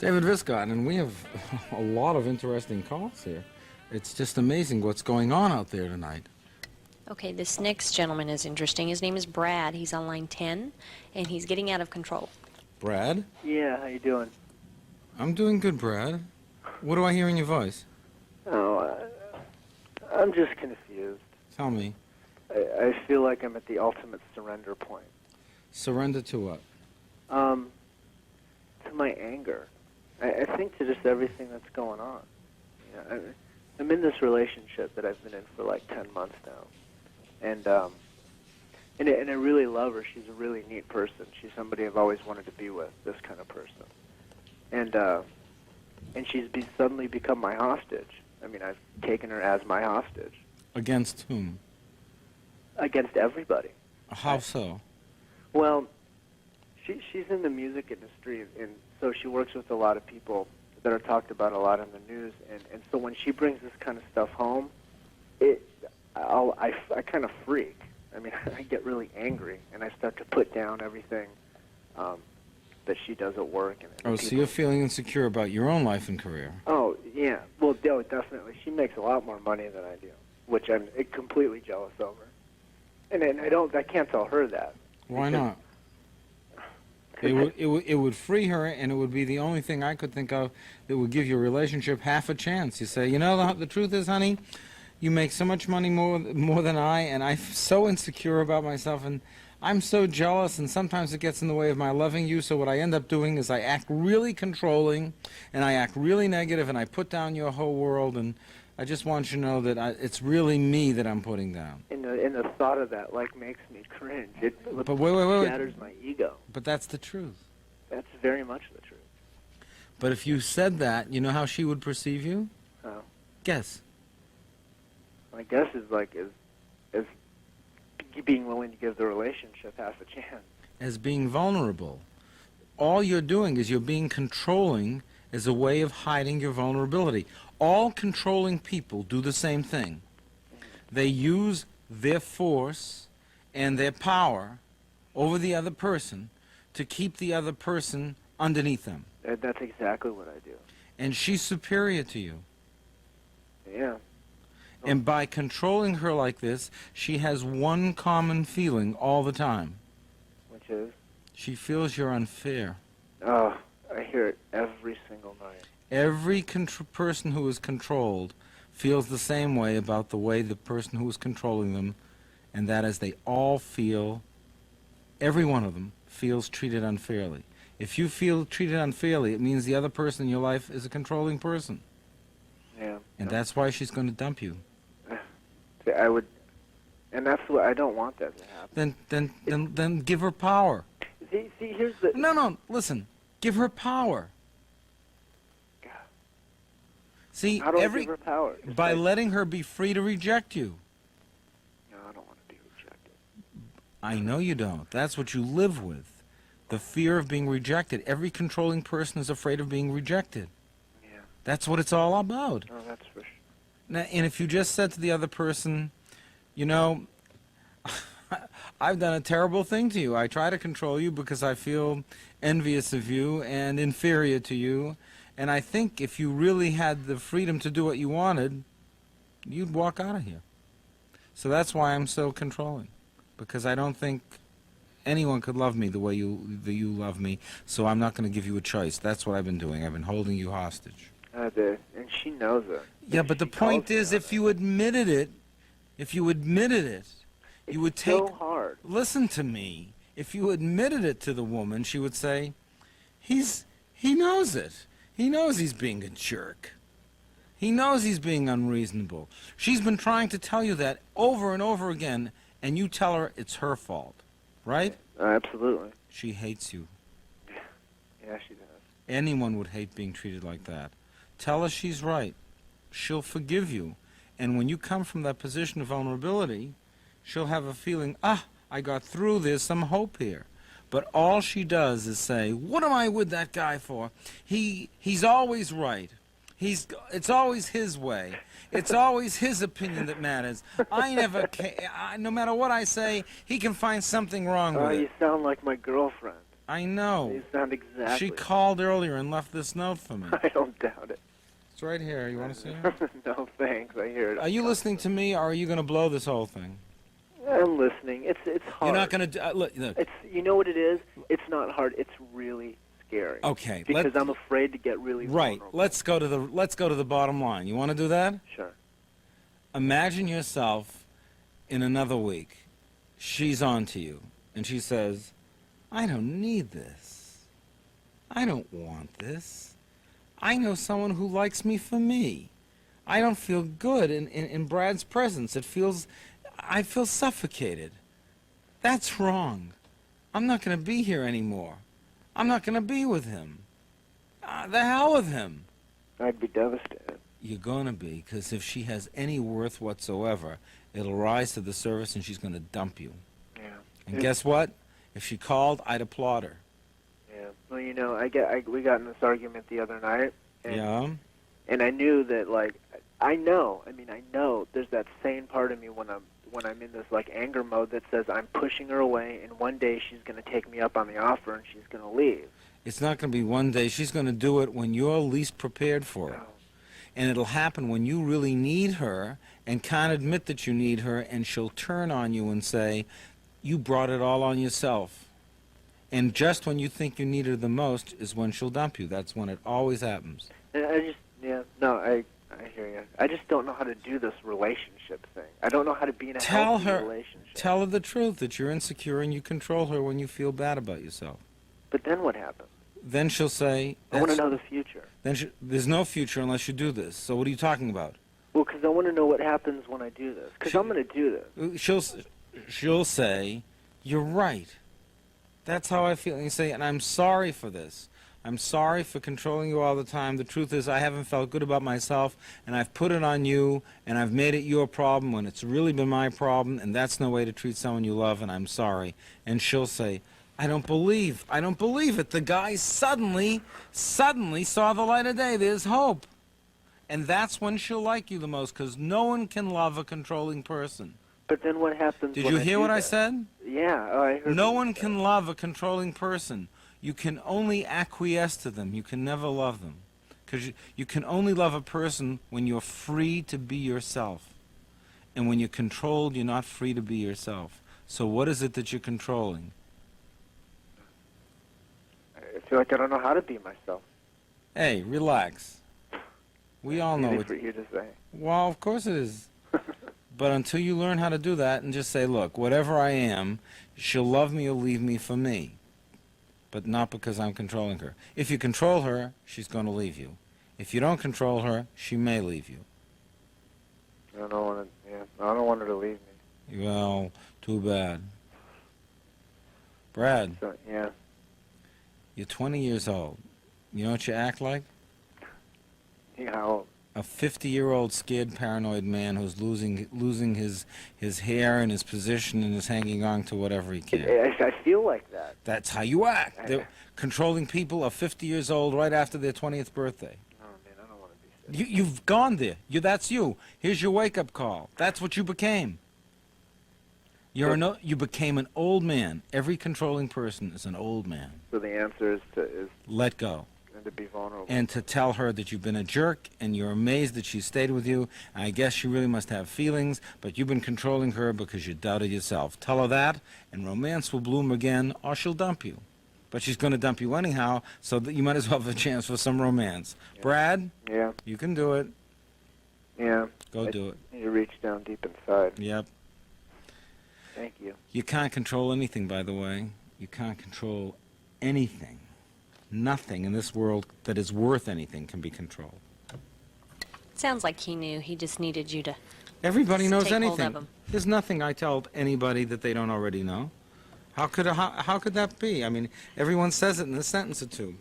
David Viscott, and we have a lot of interesting calls here. It's just amazing what's going on out there tonight. Okay, this next gentleman is interesting. His name is Brad. He's on line 10, and he's getting out of control. Brad? Yeah, how you doing? I'm doing good, Brad. What do I hear in your voice? Oh, I'm just confused. Tell me. I feel like I'm at the ultimate surrender point. Surrender to what? To my anger. I think to just everything that's going on. You know, I'm in this relationship that I've been in for like 10 months now, and I really love her. She's a really neat person. She's somebody I've always wanted to be with. This kind of person, and she's suddenly become my hostage. I mean, I've taken her as my hostage. Against whom? Against everybody. How so? Well, she's in the music industry, and so she works with a lot of people that are talked about a lot in the news, and so when she brings this kind of stuff home, I kind of freak. I mean, I get really angry, and I start to put down everything that she does at work. And So you're feeling insecure about your own life and career. Oh, yeah. Well, definitely. She makes a lot more money than I do, which I'm completely jealous over. And I can't tell her that. Why not? It would free her, and it would be the only thing I could think of that would give your relationship half a chance. You say, you know, the truth is, honey, you make so much money more than I, and I'm so insecure about myself, and I'm so jealous, and sometimes it gets in the way of my loving you, so what I end up doing is I act really controlling, and I act really negative, and I put down your whole world, and I just want you to know that it's really me that I'm putting down. And the thought of that, makes me cringe. It shatters my ego. But that's the truth. That's very much the truth. But if you said that, you know how she would perceive you? Oh. Guess. My guess is as being willing to give the relationship half a chance. As being vulnerable. All you're doing is you're being controlling as a way of hiding your vulnerability. All controlling people do the same thing. They use their force and their power over the other person to keep the other person underneath them. That's exactly what I do. And she's superior to you. Yeah. And by controlling her like this, she has one common feeling all the time. Which is? She feels you're unfair. Oh, I hear it every single night. Every person who is controlled feels the same way about the way the person who is controlling them, and that is they all feel, every one of them feels treated unfairly. If you feel treated unfairly, it means the other person in your life is a controlling person. Yeah. And that's why she's going to dump you. I would, and that's what I don't want that to happen. Then give her power. See, here's the... No, listen. Give her power. See, how do I give her power? By letting her be free to reject you. No, I don't want to be rejected. I know you don't. That's what you live with. The fear of being rejected. Every controlling person is afraid of being rejected. Yeah. That's what it's all about. Oh, that's for sure. Now, and if you just said to the other person, you know, I've done a terrible thing to you. I try to control you because I feel envious of you and inferior to you. And I think if you really had the freedom to do what you wanted, you'd walk out of here. So that's why I'm so controlling, because I don't think anyone could love me the way you love me, so I'm not going to give you a choice. That's what I've been doing. I've been holding you hostage. And she knows it. Yeah, but the point is, if you admitted it, you would take... It's so hard. Listen to me. If you admitted it to the woman, she would say, he knows it. He knows he's being a jerk. He knows he's being unreasonable. She's been trying to tell you that over and over again, and you tell her it's her fault, right? Absolutely. She hates you. Yeah, she does. Anyone would hate being treated like that. Tell her she's right. She'll forgive you. And when you come from that position of vulnerability, she'll have a feeling, I got through, there's some hope here. But all she does is say, what am I with that guy for? He's always right. It's always his way. It's always his opinion that matters. No matter what I say, he can find something wrong with it. You sound like my girlfriend. I know. You sound exactly. She called earlier and left this note for me. I don't doubt it. It's right here. You want to see it? No, thanks. I hear it. Are you listening to me, or are you going to blow this whole thing? I'm listening. It's hard. You're not going to look. It's you know what it is? It's not hard. It's really scary. Okay. Because I'm afraid to get really Right. vulnerable. Let's go to the bottom line. You want to do that? Sure. Imagine yourself in another week. She's on to you, and she says, "I don't need this. I don't want this. I know someone who likes me for me. I don't feel good in Brad's presence. I feel suffocated. That's wrong. I'm not going to be here anymore. I'm not going to be with him. The hell with him." I'd be devastated. You're going to be, because if she has any worth whatsoever, it'll rise to the surface and she's going to dump you. Yeah. And guess what? If she called, I'd applaud her. Yeah. Well, you know, we got in this argument the other night. And, Yeah? And I knew that, like, I know there's that sane part of me when I'm in this, like, anger mode that says I'm pushing her away, and one day she's going to take me up on the offer and she's going to leave. It's not going to be one day. She's going to do it when you're least prepared for it. Oh. And it'll happen when you really need her and can't admit that you need her, and she'll turn on you and say, "You brought it all on yourself." And just when you think you need her the most is when she'll dump you. That's when it always happens. And I hear you. I just don't know how to do this relationship thing. I don't know how to be in a healthy relationship. Tell her the truth, that you're insecure and you control her when you feel bad about yourself. But then what happens? Then she'll say, I want to know the future. there's no future unless you do this. So what are you talking about? Well, because I want to know what happens when I do this. Because I'm going to do this. She'll say, "You're right. That's how I feel." And you say, "And I'm sorry for this. I'm sorry for controlling you all the time. The truth is I haven't felt good about myself, and I've put it on you, and I've made it your problem when it's really been my problem, and that's no way to treat someone you love, and I'm sorry." And she'll say, I don't believe it. The guy suddenly saw the light of day. There's hope." And that's when she'll like you the most, because no one can love a controlling person. But then what happens Did when you I hear do what that? I said? Yeah. Oh, I heard No what one you said. can love a controlling person. You can only acquiesce to them. You can never love them. Because you can only love a person when you're free to be yourself. And when you're controlled, you're not free to be yourself. So what is it that you're controlling? I feel like I don't know how to be myself. Hey, relax. We all know Easy it. for you to say. Well, of course it is. But until you learn how to do that and just say, "Look, whatever I am, she'll love me or leave me for me. But not because I'm controlling her. If you control her, she's going to leave you. If you don't control her, she may leave you." I don't want her to leave me. Well, too bad. Brad, So, yeah. you're 20 years old. You know what you act like? Yeah. How old? A 50-year-old scared, paranoid man who's losing his hair and his position and is hanging on to whatever he can. I feel like that. That's how you act. They're controlling people are 50 years old right after their 20th birthday. Oh man, I don't want to be sick. You've gone there. That's you. Here's your wake-up call. That's what you became. You became an old man. Every controlling person is an old man. So the answer is Let go. to be vulnerable. And to tell her that you've been a jerk and you're amazed that she stayed with you. I guess she really must have feelings, but you've been controlling her because you doubted yourself. Tell her that, and romance will bloom again, or she'll dump you. But she's going to dump you anyhow, so that you might as well have a chance for some romance. Yeah. Brad, Yeah. you can do it. Yeah. Go do it. You reach down deep inside. Yep. Thank you. You can't control anything, by the way. You can't control anything. Nothing in this world that is worth anything can be controlled. Sounds like he knew. He just needed you to. Everybody knows Take hold of anything. him. There's nothing I tell anybody that they don't already know. How could that be? I mean, everyone says it in a sentence or two.